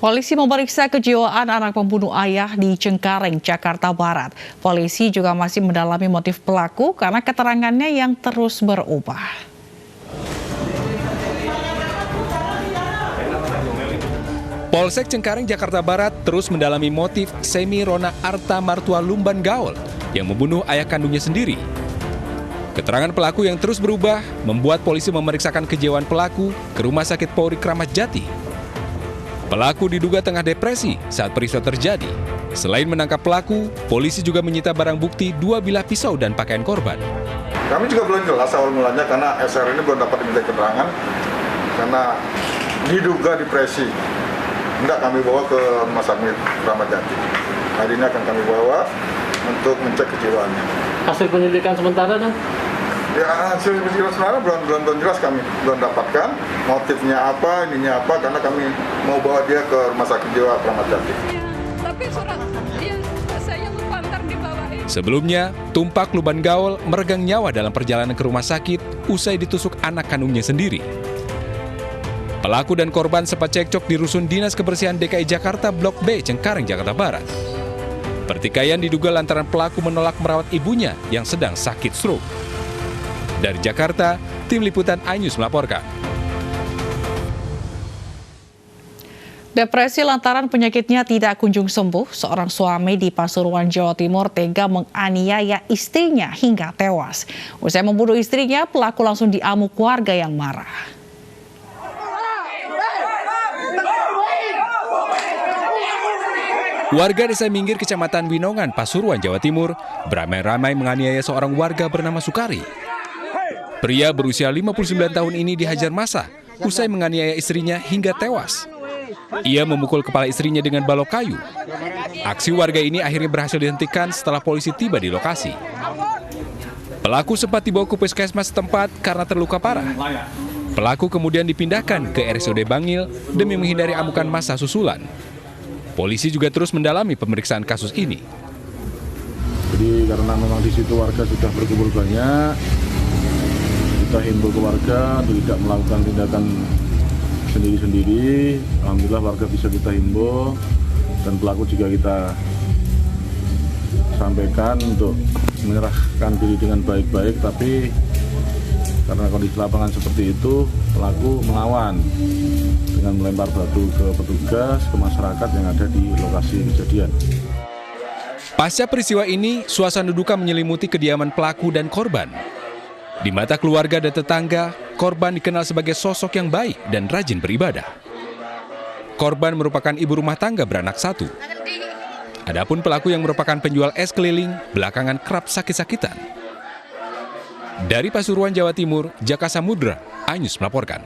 Polisi memeriksa kejiwaan anak pembunuh ayah di Cengkareng, Jakarta Barat. Polisi juga masih mendalami motif pelaku karena keterangannya yang terus berubah. Polsek Cengkareng, Jakarta Barat terus mendalami motif Semi Rona Arta Martua Lumban Gaul yang membunuh ayah kandungnya sendiri. Keterangan pelaku yang terus berubah membuat polisi memeriksakan kejiwaan pelaku ke Rumah Sakit Polri Kramat Jati. Pelaku diduga tengah depresi saat peristiwa terjadi. Selain menangkap pelaku, polisi juga menyita barang bukti 2 bilah pisau dan pakaian korban. Kami juga belum jelas awal mulanya karena SR ini belum dapat diminta keterangan karena diduga depresi. Hendak kami bawa ke Rumah Sakit Kramat Jati. Hari ini akan kami bawa untuk mencek kejiwaannya. Hasil penyelidikan sementara dong? Ya, hasil penyelidikan sementara belum jelas, kami belum dapatkan motifnya apa, ininya apa, karena kami mau bawa dia ke Rumah Sakit Jiwa Kramat Jati. Tapi surat dia saya lupa ntar dibawain. Sebelumnya, Tumpak Lumban Gaul meregang nyawa dalam perjalanan ke rumah sakit usai ditusuk anak kandungnya sendiri. Pelaku dan korban sempat cekcok di Rusun Dinas Kebersihan DKI Jakarta Blok B, Cengkareng, Jakarta Barat. Pertikaian diduga lantaran pelaku menolak merawat ibunya yang sedang sakit stroke. Dari Jakarta, Tim Liputan iNews melaporkan. Depresi lantaran penyakitnya tidak kunjung sembuh, seorang suami di Pasuruan, Jawa Timur tega menganiaya istrinya hingga tewas. Usai membunuh istrinya, pelaku langsung diamuk warga yang marah. Warga Desa Minggir, Kecamatan Winongan, Pasuruan, Jawa Timur, beramai-ramai menganiaya seorang warga bernama Sukari. Pria berusia 59 tahun ini dihajar massa usai menganiaya istrinya hingga tewas. Ia memukul kepala istrinya dengan balok kayu. Aksi warga ini akhirnya berhasil dihentikan setelah polisi tiba di lokasi. Pelaku sempat dibawa ke puskesmas setempat karena terluka parah. Pelaku kemudian dipindahkan ke RSUD Bangil demi menghindari amukan massa susulan. Polisi juga terus mendalami pemeriksaan kasus ini. Jadi karena memang di situ warga sudah berkumpul banyak, kita himbau ke warga untuk tidak melakukan tindakan sendiri-sendiri. Alhamdulillah warga bisa kita himbau dan pelaku juga kita sampaikan untuk menyerahkan diri dengan baik-baik, tapi karena kondisi lapangan seperti itu, pelaku melawan dengan melempar batu ke petugas, ke masyarakat yang ada di lokasi kejadian. Pasca peristiwa ini, suasana duka menyelimuti kediaman pelaku dan korban. Di mata keluarga dan tetangga, korban dikenal sebagai sosok yang baik dan rajin beribadah. Korban merupakan ibu rumah tangga beranak 1. Adapun pelaku yang merupakan penjual es keliling, belakangan kerap sakit-sakitan. Dari Pasuruan, Jawa Timur, Jaka Samudra, iNews melaporkan.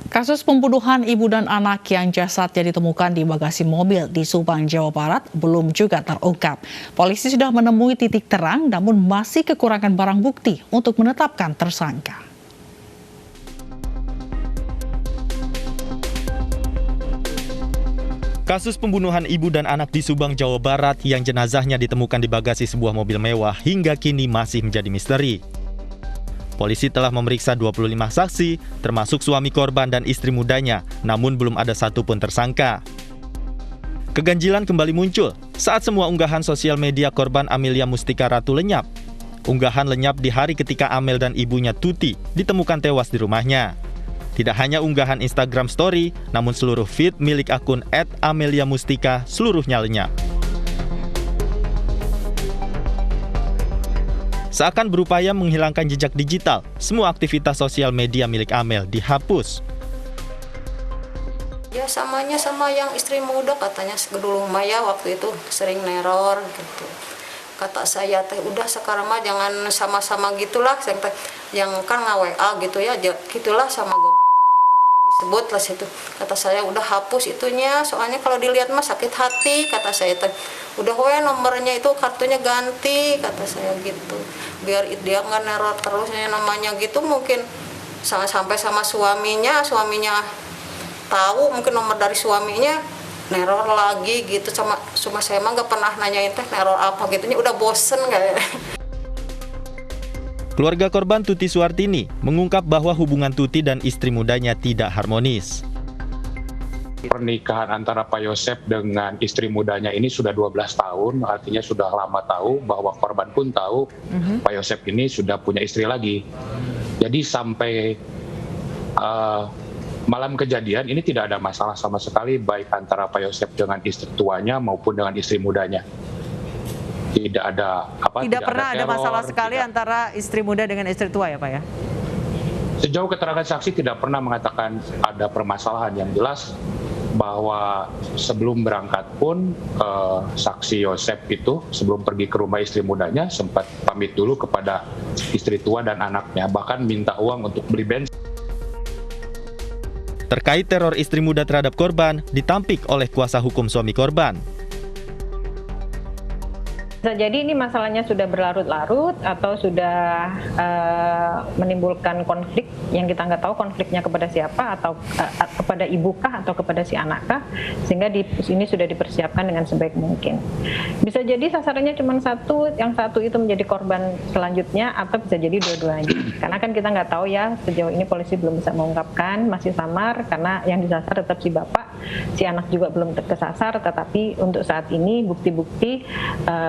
Kasus pembunuhan ibu dan anak yang jasadnya ditemukan di bagasi mobil di Subang, Jawa Barat belum juga terungkap. Polisi sudah menemui titik terang namun masih kekurangan barang bukti untuk menetapkan tersangka. Kasus pembunuhan ibu dan anak di Subang, Jawa Barat yang jenazahnya ditemukan di bagasi sebuah mobil mewah hingga kini masih menjadi misteri. Polisi telah memeriksa 25 saksi, termasuk suami korban dan istri mudanya, namun belum ada satupun tersangka. Keganjilan kembali muncul saat semua unggahan sosial media korban Amelia Mustika Ratu lenyap. Unggahan lenyap di hari ketika Amel dan ibunya Tuti ditemukan tewas di rumahnya. Tidak hanya unggahan Instagram Story, namun seluruh feed milik akun @ameliamustika seluruhnya lenyap. Seakan berupaya menghilangkan jejak digital, semua aktivitas sosial media milik Amel dihapus. Ya samanya sama yang istri muda katanya dulu Maya waktu itu sering neror gitu. Kata saya teh udah sekarang mah jangan sama-sama gitulah, yang kan nge-WA gitu ya, gitulah sama goblok disebut lah situ. Kata saya udah hapus itunya, soalnya kalau dilihat mah sakit hati, kata saya teh. Udah nomornya itu kartunya ganti, kata saya gitu. Biar dia nggak neror terusnya namanya gitu, mungkin sampai sama suaminya tahu mungkin nomor dari suaminya neror lagi gitu, cuma saya mah nggak pernah nanyain teh neror apa gitu, udah bosen kayak. Keluarga korban Tuti Suartini mengungkap bahwa hubungan Tuti dan istri mudanya tidak harmonis. Pernikahan antara Pak Yosep dengan istri mudanya ini sudah 12 tahun, artinya sudah lama tahu bahwa korban pun tahu Pak Yosep ini sudah punya istri lagi. Jadi sampai malam kejadian ini tidak ada masalah sama sekali baik antara Pak Yosep dengan istri tuanya maupun dengan istri mudanya. Tidak ada tidak pernah ada masalah sekali antara istri muda dengan istri tua ya Pak ya? Sejauh keterangan saksi tidak pernah mengatakan ada permasalahan. Yang jelas bahwa sebelum berangkat pun saksi Yosep itu sebelum pergi ke rumah istri mudanya sempat pamit dulu kepada istri tua dan anaknya, bahkan minta uang untuk beli bensin. Terkait teror istri muda terhadap korban ditampik oleh kuasa hukum suami korban. Bisa jadi ini masalahnya sudah berlarut-larut atau sudah menimbulkan konflik yang kita nggak tahu konfliknya kepada siapa, atau kepada ibukah atau kepada si anakkah, sehingga ini sudah dipersiapkan dengan sebaik mungkin. Bisa jadi sasarannya cuma satu, yang satu itu menjadi korban selanjutnya, atau bisa jadi dua-duanya. Karena kan kita nggak tahu ya, sejauh ini polisi belum bisa mengungkapkan, masih samar karena yang disasar tetap si bapak, si anak juga belum kesasar, tetapi untuk saat ini bukti-bukti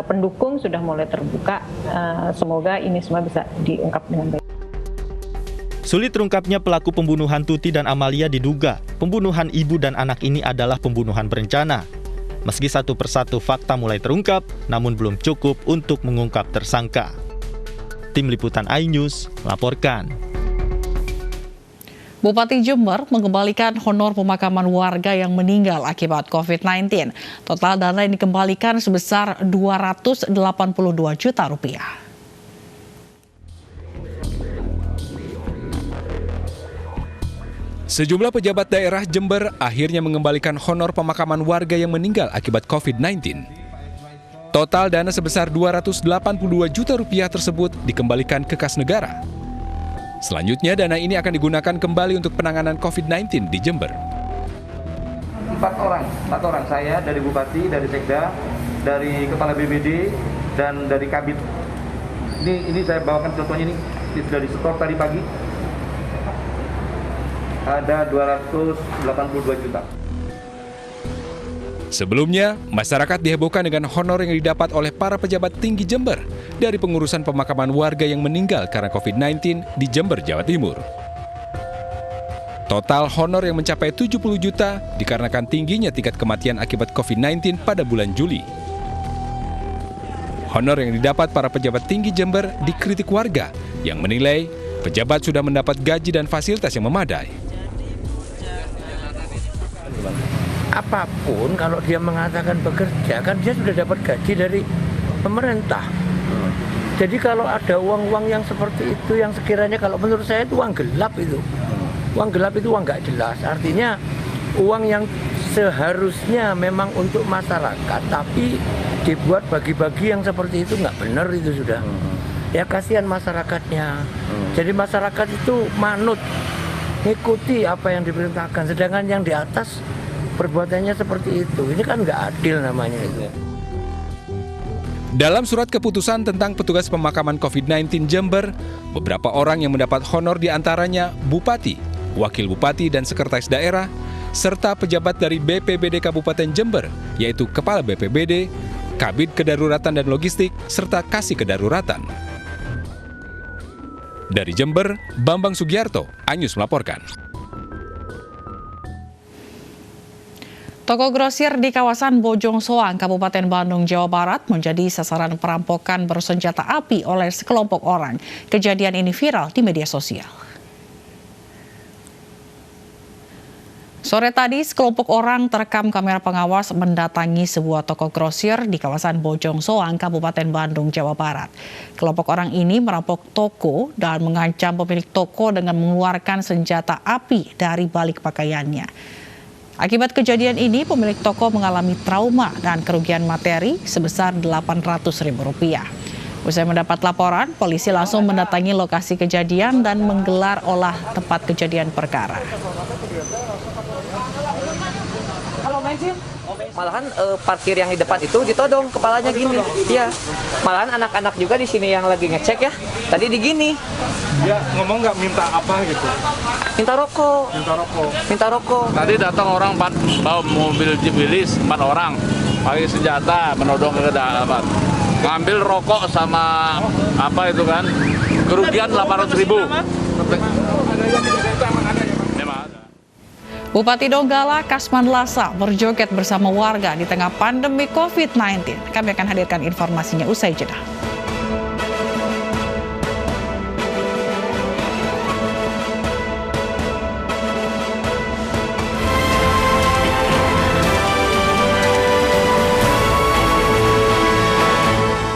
pendukung sudah mulai terbuka. Semoga ini semua bisa diungkap dengan baik. Sulit terungkapnya pelaku pembunuhan Tuti dan Amalia diduga pembunuhan ibu dan anak ini adalah pembunuhan berencana. Meski satu persatu fakta mulai terungkap, namun belum cukup untuk mengungkap tersangka. Tim Liputan iNews melaporkan. Bupati Jember mengembalikan honor pemakaman warga yang meninggal akibat COVID-19. Total dana yang dikembalikan sebesar Rp282 juta. Sejumlah pejabat daerah Jember akhirnya mengembalikan honor pemakaman warga yang meninggal akibat COVID-19. Total dana sebesar Rp282 juta tersebut dikembalikan ke kas negara. Selanjutnya, dana ini akan digunakan kembali untuk penanganan COVID-19 di Jember. 4 orang, saya dari Bupati, dari Sekda, dari Kepala BPBD, dan dari Kabid. Ini saya bawakan contohnya, ini sudah disetor tadi pagi. Ada 282 juta. Sebelumnya, masyarakat dihebohkan dengan honor yang didapat oleh para pejabat tinggi Jember dari pengurusan pemakaman warga yang meninggal karena COVID-19 di Jember, Jawa Timur. Total honor yang mencapai 70 juta dikarenakan tingginya tingkat kematian akibat COVID-19 pada bulan Juli. Honor yang didapat para pejabat tinggi Jember dikritik warga yang menilai pejabat sudah mendapat gaji dan fasilitas yang memadai. Apapun kalau dia mengatakan bekerja, kan dia sudah dapat gaji dari pemerintah. Jadi kalau ada uang-uang yang seperti itu, yang sekiranya kalau menurut saya itu uang gelap itu. Uang gelap itu uang nggak jelas. Artinya uang yang seharusnya memang untuk masyarakat, tapi dibuat bagi-bagi yang seperti itu nggak benar itu sudah. Ya kasihan masyarakatnya. Jadi masyarakat itu manut, ngikuti apa yang diperintahkan. Sedangkan yang di atas perbuatannya seperti itu. Ini kan nggak adil namanya itu. Dalam surat keputusan tentang petugas pemakaman COVID-19 Jember, beberapa orang yang mendapat honor diantaranya Bupati, Wakil Bupati dan Sekretaris Daerah, serta pejabat dari BPBD Kabupaten Jember, yaitu Kepala BPBD, Kabid Kedaruratan dan Logistik, serta Kasih Kedaruratan. Dari Jember, Bambang Sugiarto, iNews melaporkan. Toko grosir di kawasan Bojong Soang, Kabupaten Bandung, Jawa Barat menjadi sasaran perampokan bersenjata api oleh sekelompok orang. Kejadian ini viral di media sosial. Sore tadi, sekelompok orang terekam kamera pengawas mendatangi sebuah toko grosir di kawasan Bojong Soang, Kabupaten Bandung, Jawa Barat. Kelompok orang ini merampok toko dan mengancam pemilik toko dengan mengeluarkan senjata api dari balik pakaiannya. Akibat kejadian ini, pemilik toko mengalami trauma dan kerugian materi sebesar Rp800.000. Usai mendapat laporan, polisi langsung mendatangi lokasi kejadian dan menggelar olah tempat kejadian perkara. Malahan parkir yang di depan itu ditodong kepalanya gini. Iya. Malahan anak-anak juga di sini yang lagi ngecek ya. Tadi digini. Dia ngomong nggak minta apa gitu? Minta rokok. Minta rokok. Tadi datang orang bawa mobil Jeep Willys 4 orang. Pakai senjata menodong ke dalam. Ngambil rokok sama apa itu kan? Kerugian 800.000. Bupati Donggala Kasman Lasa berjoget bersama warga di tengah pandemi COVID-19. Kami akan hadirkan informasinya usai jeda.